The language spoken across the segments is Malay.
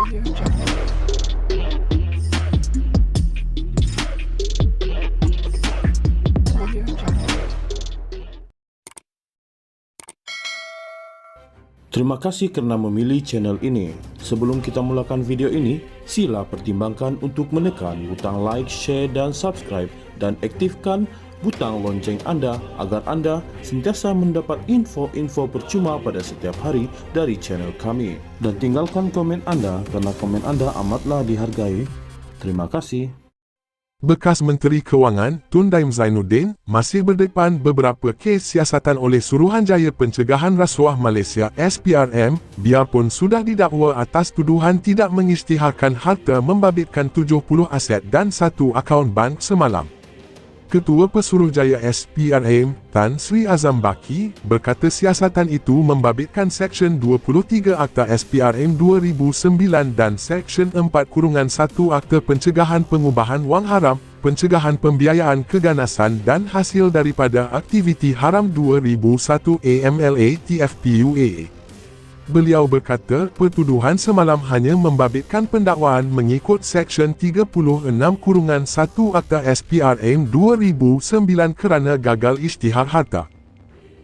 Terima kasih kerana memilih channel ini. Sebelum kita mulakan video ini, sila pertimbangkan untuk menekan butang like, share dan subscribe dan aktifkan butang lonceng anda agar anda sentiasa mendapat info-info percuma pada setiap hari dari channel kami. Dan tinggalkan komen anda kerana komen anda amatlah dihargai. Terima kasih. Bekas Menteri Kewangan Tun Daim Zainuddin masih berdepan beberapa kes siasatan oleh Suruhanjaya Pencegahan Rasuah Malaysia SPRM, biarpun sudah didakwa atas tuduhan tidak mengisytiharkan harta membabitkan 70 aset dan 1 akaun bank semalam. Ketua Pesuruhjaya SPRM, Tan Sri Azam Baki, berkata siasatan itu membabitkan Seksyen 23 Akta SPRM 2009 dan Seksyen 4-1 Akta Pencegahan Pengubahan Wang Haram, Pencegahan Pembiayaan Keganasan dan Hasil daripada Aktiviti Haram 2001 AMLA TFPUA. Beliau berkata, pertuduhan semalam hanya membabitkan pendakwaan mengikut Seksyen 36-1 Akta SPRM 2009 kerana gagal isytihar harta.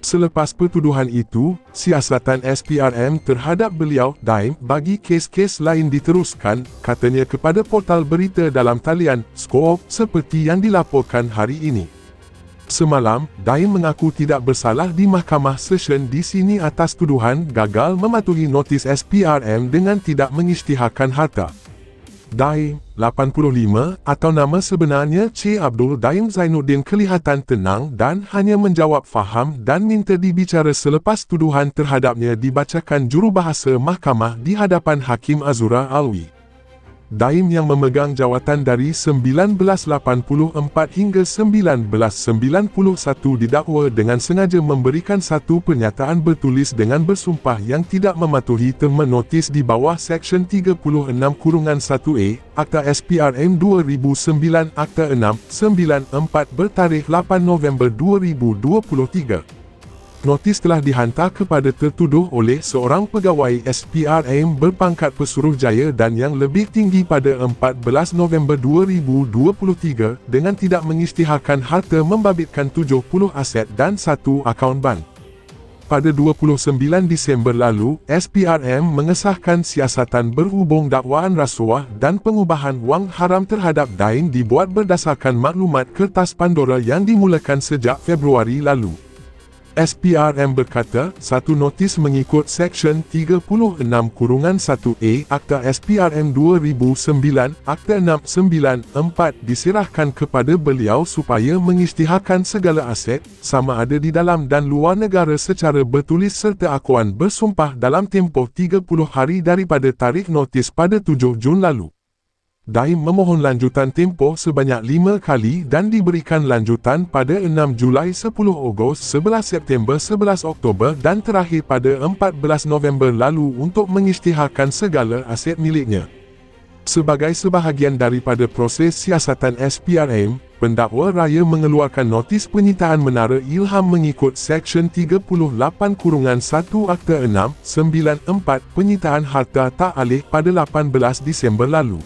Selepas pertuduhan itu, siasatan SPRM terhadap beliau, Daim, bagi kes-kes lain diteruskan, katanya kepada portal berita dalam talian, Scoop, seperti yang dilaporkan hari ini. Semalam, Daim mengaku tidak bersalah di Mahkamah Session di sini atas tuduhan gagal mematuhi notis SPRM dengan tidak mengisytiharkan harta. Daim, 85, atau nama sebenarnya Cik Abdul Daim Zainuddin kelihatan tenang dan hanya menjawab faham dan minta dibicara selepas tuduhan terhadapnya dibacakan jurubahasa mahkamah di hadapan Hakim Azura Alwi. Daim yang memegang jawatan dari 1984 hingga 1991 didakwa dengan sengaja memberikan satu pernyataan bertulis dengan bersumpah yang tidak mematuhi terma notis di bawah Seksyen 36-1A, Akta SPRM 2009 Akta 694 bertarikh 8 November 2023. Notis telah dihantar kepada tertuduh oleh seorang pegawai SPRM berpangkat Pesuruhjaya dan yang lebih tinggi pada 14 November 2023 dengan tidak mengisytiharkan harta membabitkan 70 aset dan 1 akaun bank. Pada 29 Disember lalu, SPRM mengesahkan siasatan berhubung dakwaan rasuah dan pengubahan wang haram terhadap Daim dibuat berdasarkan maklumat kertas Pandora yang dimulakan sejak Februari lalu. SPRM berkata, satu notis mengikut Seksyen 36-1A Akta SPRM 2009, Akta 694 diserahkan kepada beliau supaya mengisytiharkan segala aset, sama ada di dalam dan luar negara secara bertulis serta akuan bersumpah dalam tempoh 30 hari daripada tarikh notis pada 7 Jun lalu. Daim memohon lanjutan tempoh sebanyak 5 kali dan diberikan lanjutan pada 6 Julai 10 Ogos 11 September 11 Oktober dan terakhir pada 14 November lalu untuk mengisytiharkan segala aset miliknya. Sebagai sebahagian daripada proses siasatan SPRM, pendakwa raya mengeluarkan notis penyitaan menara Ilham mengikut Seksyen 38-1 Akta 694 penyitaan harta tak alih pada 18 Disember lalu.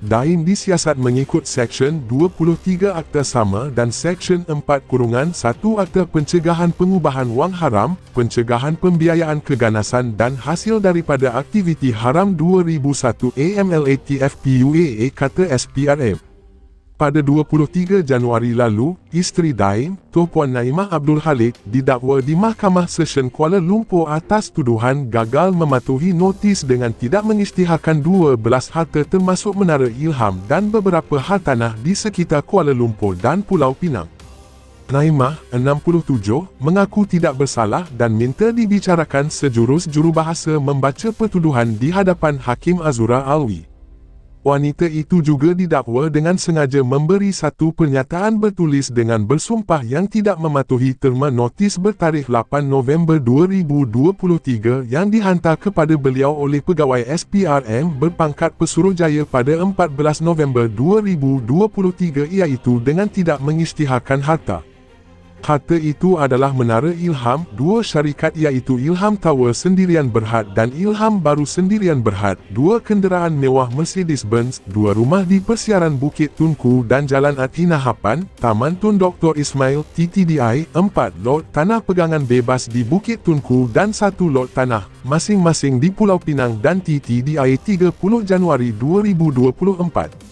Daim disiasat mengikut Seksyen 23 Akta Sama dan Seksyen 4-1 Akta Pencegahan Pengubahan Wang Haram, Pencegahan Pembiayaan Keganasan dan Hasil daripada Aktiviti Haram 2001 AMLA TFPUA, kata SPRM. Pada 23 Januari lalu, isteri Daim, Tuan Naimah Abdul Halik, didakwa di Mahkamah Session Kuala Lumpur atas tuduhan gagal mematuhi notis dengan tidak mengisytiharkan 12 harta termasuk Menara Ilham dan beberapa hartanah di sekitar Kuala Lumpur dan Pulau Pinang. Naimah, 67, mengaku tidak bersalah dan minta dibicarakan sejurus jurubahasa membaca pertuduhan di hadapan Hakim Azura Alwi. Wanita itu juga didakwa dengan sengaja memberi satu pernyataan bertulis dengan bersumpah yang tidak mematuhi terma notis bertarikh 8 November 2023 yang dihantar kepada beliau oleh pegawai SPRM berpangkat Pesuruhjaya pada 14 November 2023 iaitu dengan tidak mengisytiharkan harta. Harta itu adalah Menara Ilham, dua syarikat iaitu Ilham Tower Sendirian Berhad dan Ilham Baru Sendirian Berhad, dua kenderaan mewah Mercedes-Benz, dua rumah di Persiaran Bukit Tunku dan Jalan Atina Hapan, Taman Tun Dr. Ismail, TTDI, 4 lot tanah pegangan bebas di Bukit Tunku dan 1 lot tanah, masing-masing di Pulau Pinang dan TTDI 30 Januari 2024.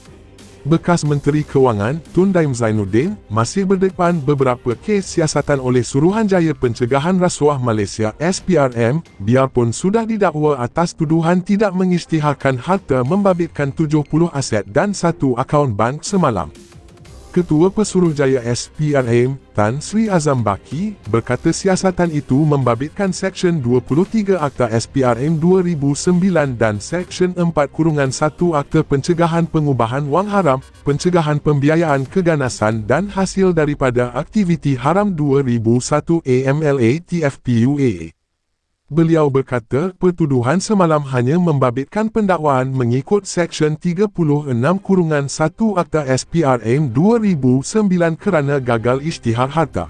Bekas Menteri Kewangan, Tun Daim Zainuddin, masih berdepan beberapa kes siasatan oleh Suruhanjaya Pencegahan Rasuah Malaysia (SPRM), biarpun sudah didakwa atas tuduhan tidak mengisytiharkan harta membabitkan 70 aset dan 1 akaun bank semalam. Ketua Pesuruhjaya SPRM, Tan Sri Azam Baki, berkata siasatan itu membabitkan Seksyen 23 Akta SPRM 2009 dan Seksyen 4-1 Akta Pencegahan Pengubahan Wang Haram, Pencegahan Pembiayaan Keganasan dan Hasil daripada Aktiviti Haram 2001 AMLA TFPUA. Beliau berkata, pertuduhan semalam hanya membabitkan pendakwaan mengikut Seksyen 36-1 Akta SPRM 2009 kerana gagal isytihar harta.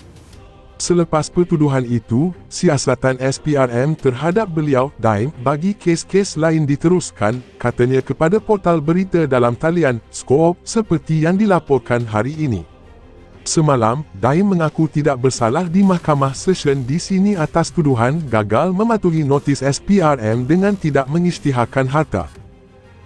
Selepas pertuduhan itu, siasatan SPRM terhadap beliau, Daim, bagi kes-kes lain diteruskan, katanya kepada portal berita dalam talian, Skop, seperti yang dilaporkan hari ini. Semalam, Daim mengaku tidak bersalah di Mahkamah Session di sini atas tuduhan gagal mematuhi notis SPRM dengan tidak mengisytiharkan harta.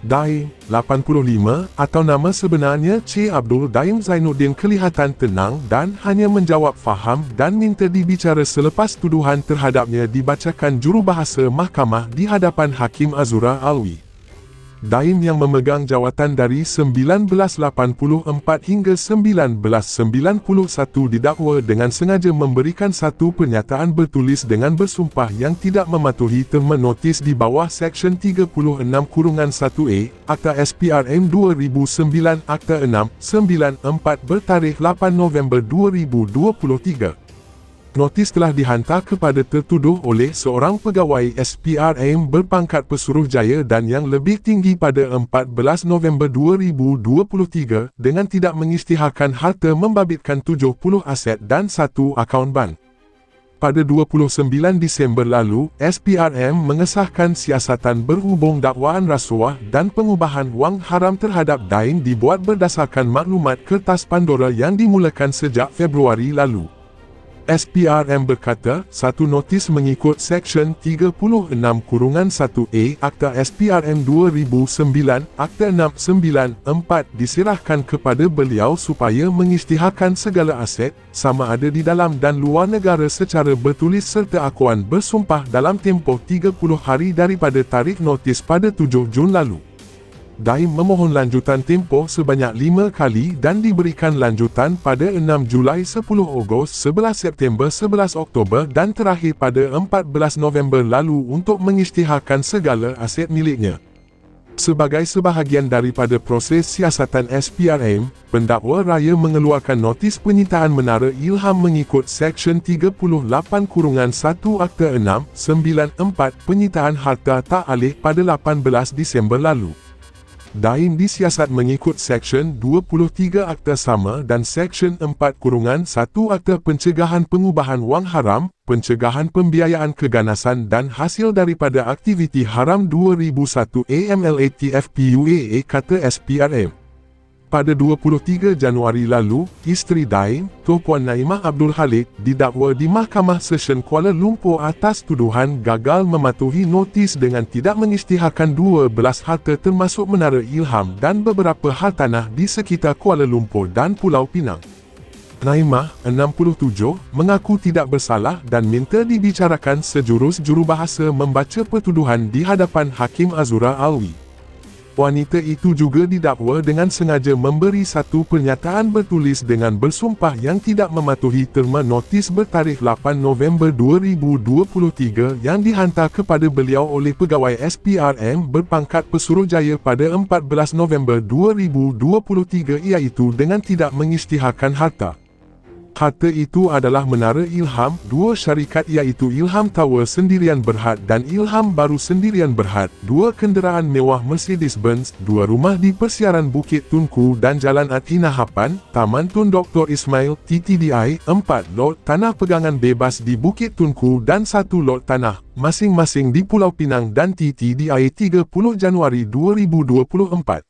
Daim, 85, atau nama sebenarnya Cik Abdul Daim Zainuddin kelihatan tenang dan hanya menjawab faham dan minta dibicara selepas tuduhan terhadapnya dibacakan jurubahasa mahkamah di hadapan Hakim Azura Alwi. Daim yang memegang jawatan dari 1984 hingga 1991 didakwa dengan sengaja memberikan satu pernyataan bertulis dengan bersumpah yang tidak mematuhi terma notis di bawah Seksyen 36-1A, Akta SPRM 2009 Akta 694 bertarikh 8 November 2023. Notis telah dihantar kepada tertuduh oleh seorang pegawai SPRM berpangkat Pesuruhjaya dan yang lebih tinggi pada 14 November 2023 dengan tidak mengisytiharkan harta membabitkan 70 aset dan 1 akaun bank. Pada 29 Disember lalu, SPRM mengesahkan siasatan berhubung dakwaan rasuah dan pengubahan wang haram terhadap Daim dibuat berdasarkan maklumat kertas Pandora yang dimulakan sejak Februari lalu. SPRM berkata, satu notis mengikut Seksyen 36-1A Akta SPRM 2009, Akta 694 diserahkan kepada beliau supaya mengisytiharkan segala aset, sama ada di dalam dan luar negara secara bertulis serta akuan bersumpah dalam tempoh 30 hari daripada tarikh notis pada 7 Jun lalu. Daim memohon lanjutan tempoh sebanyak 5 kali dan diberikan lanjutan pada 6 Julai, 10 Ogos, 11 September, 11 Oktober dan terakhir pada 14 November lalu untuk mengisytiharkan segala aset miliknya. Sebagai sebahagian daripada proses siasatan SPRM, pendakwa raya mengeluarkan notis penyitaan Menara Ilham mengikut Seksyen 38-1 Akta 694 penyitaan harta tak alih pada 18 Disember lalu. Daim disiasat mengikut Seksyen 23 Akta Sama dan Seksyen 4-1 Akta Pencegahan Pengubahan Wang Haram, Pencegahan Pembiayaan Keganasan dan Hasil daripada Aktiviti Haram 2001 AMLA TFPUA, kata SPRM. Pada 23 Januari lalu, isteri Daim, Tuan Naimah Abdul Khalid, didakwa di Mahkamah Session Kuala Lumpur atas tuduhan gagal mematuhi notis dengan tidak mengisytiharkan 12 harta termasuk Menara Ilham dan beberapa hartanah di sekitar Kuala Lumpur dan Pulau Pinang. Naimah, 67, mengaku tidak bersalah dan minta dibicarakan sejurus jurubahasa membaca pertuduhan di hadapan Hakim Azura Alwi. Wanita itu juga didakwa dengan sengaja memberi satu pernyataan bertulis dengan bersumpah yang tidak mematuhi terma notis bertarikh 8 November 2023 yang dihantar kepada beliau oleh pegawai SPRM berpangkat Pesuruhjaya pada 14 November 2023 iaitu dengan tidak mengisytiharkan harta. Harta itu adalah Menara Ilham, dua syarikat iaitu Ilham Tower Sendirian Berhad dan Ilham Baru Sendirian Berhad, dua kenderaan mewah Mercedes-Benz, dua rumah di Persiaran Bukit Tunku dan Jalan Atina Hapan, Taman Tun Dr. Ismail, TTDI, 4 lot tanah pegangan bebas di Bukit Tunku dan 1 lot tanah, masing-masing di Pulau Pinang dan TTDI 30 Januari 2024.